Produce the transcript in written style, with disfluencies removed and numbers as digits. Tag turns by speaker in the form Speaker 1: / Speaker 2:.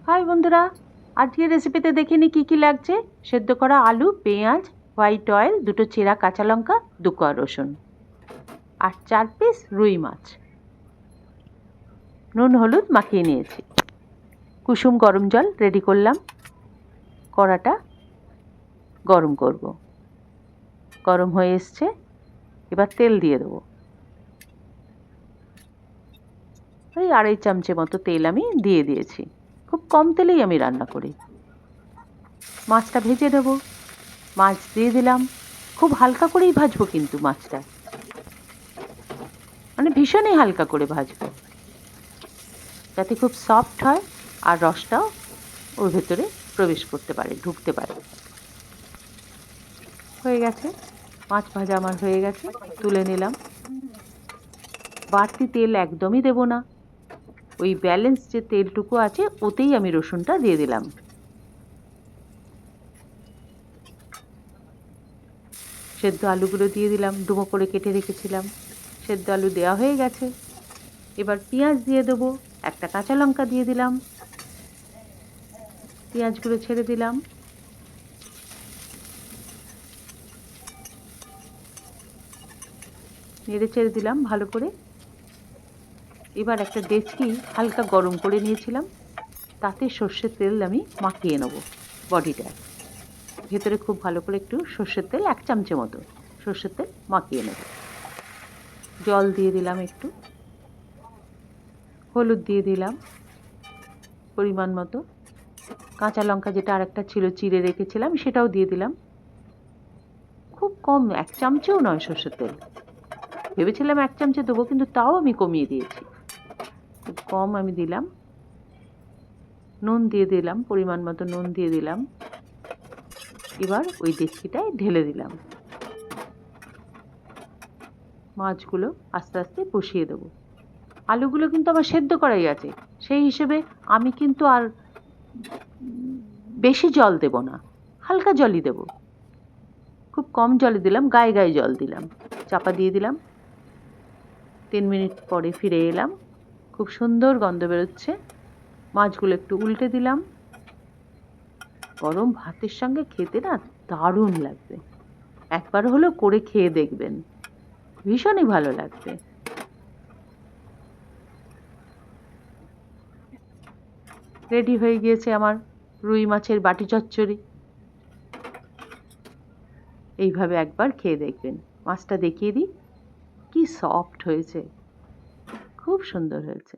Speaker 1: High বন্ধুরা, আজকের রেসিপিতে দেখে নি কী কী লাগছে। সেদ্ধ করা আলু, পেঁয়াজ, হোয়াইট অয়েল, দুটো চেরা কাঁচা লঙ্কা, 2 কোয়া রসুন আর 4 পিস রুই মাছ। নুন হলুদ মাখিয়ে নিয়েছি। কুসুম গরম জল রেডি করলাম। কড়াটা গরম করব। গরম হয়ে এসছে, এবার তেল দিয়ে দেবো। ওই 2.5 চামচের মতো তেল আমি দিয়ে দিয়েছি। খুব কম তেলেই আমি রান্না করি। মাছটা ভেজে দেবো। মাছ দিয়ে দিলাম। খুব হালকা করেই ভাজবো কিন্তু মাছটা, মানে ভীষণই হালকা করে ভাজবো, যাতে খুব সফট হয় আর রসটাও ওর ভেতরে প্রবেশ করতে পারে, ঢুকতে পারে। হয়ে গেছে, মাছ ভাজা আমার হয়ে গেছে, তুলে নিলাম। বাড়তি তেল একদমই দেব না, ওই ব্যালেন্স যে তেলটুকু আছে ওতেই আমি রসুনটা দিয়ে দিলাম। সেদ্ধ আলুগুলো দিয়ে দিলাম, ডুমো করে কেটে রেখেছিলাম। সেদ্ধ আলু দেওয়া হয়ে গেছে। এবার পেঁয়াজ দিয়ে দেবো, একটা কাঁচা লঙ্কা দিয়ে দিলাম। পেঁয়াজগুলো ছেড়ে দিলাম। নেড়ে চেড়ে দিলাম ভালো করে। এবার একটা ডেচকি হালকা গরম করে নিয়েছিলাম, তাতে সর্ষের তেল আমি মাখিয়ে নেব বডিটায়। ভেতরে খুব ভালো করে একটু সর্ষের তেল, 1 চামচের মতো সর্ষের তেল মাখিয়ে নেব। জল দিয়ে দিলাম একটু, হলুদ দিয়ে দিলাম পরিমাণ মতো। কাঁচা লঙ্কা যেটা আরেকটা ছিল চিড়ে রেখেছিলাম সেটাও দিয়ে দিলাম। খুব কম, 1 চামচেও নয় সর্ষের তেল। ভেবেছিলাম 1 চামচে দেবো, কিন্তু তাও আমি কমিয়ে দিয়েছি। খুব কম আমি দিলাম। নুন দিয়ে দিলাম, পরিমাণ মতো নুন দিয়ে দিলাম। এবার ওই ডেচকিটায় ঢেলে দিলাম। মাছগুলো আস্তে আস্তে বসিয়ে দেবো। আলুগুলো কিন্তু আমার সেদ্ধ করাই আছে, সেই হিসেবে আমি কিন্তু আর বেশি জল দেব না, হালকা জলই দেব। খুব কম জলে দিলাম, গায়ে গায়ে জল দিলাম। চাপা দিয়ে দিলাম। 3 মিনিট পরে ফিরে এলাম। খুব সুন্দর গন্ধ বেরোচ্ছে। মাছগুলো একটু উল্টে দিলাম। গরম ভাতের সঙ্গে খেতে না দারুণ লাগবে। একবার হলেও করে খেয়ে দেখবেন, ভীষণই ভালো লাগবে। রেডি হয়ে গিয়েছে আমার রুই মাছের বাটি চচ্চড়ি। এইভাবে একবার খেয়ে দেখবেন। মাছটা দেখিয়ে দিই, কি সফট হয়েছে, খুব সুন্দর হয়েছে।